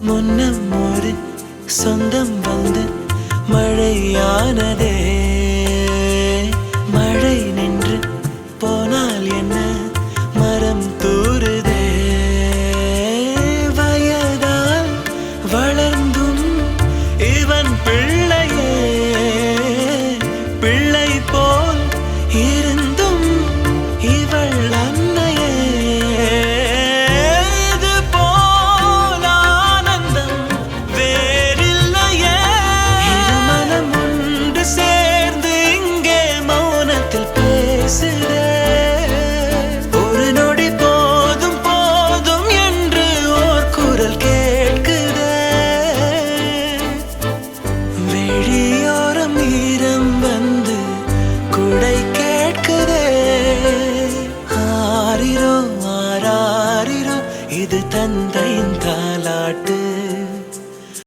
முன்னம் ஒரு சொந்தம் வந்து மழையானதே. மழை நின்று போனால் என்ன, மரம் தூறுதே. வயதால் வளர்ந்தும் இவன் பிள்ளையே, பிள்ளை போல் இருந்தும் இவள் அன்னையே. இது போல் ஆனந்தம் வேறில்லையே. இருமனம் ஒன்று சேர்ந்து இங்கே மௌனத்தில் பேசுதே. ஒரு நொடி போதும் போதும் என்று ஓர் குரல் கேட்குதே. வெளியோரம் ஈரம் வந்து குடை கேட்குதே. ஆரிரோ ஆராரிரோ இது தந்தையின் தாலாட்டு.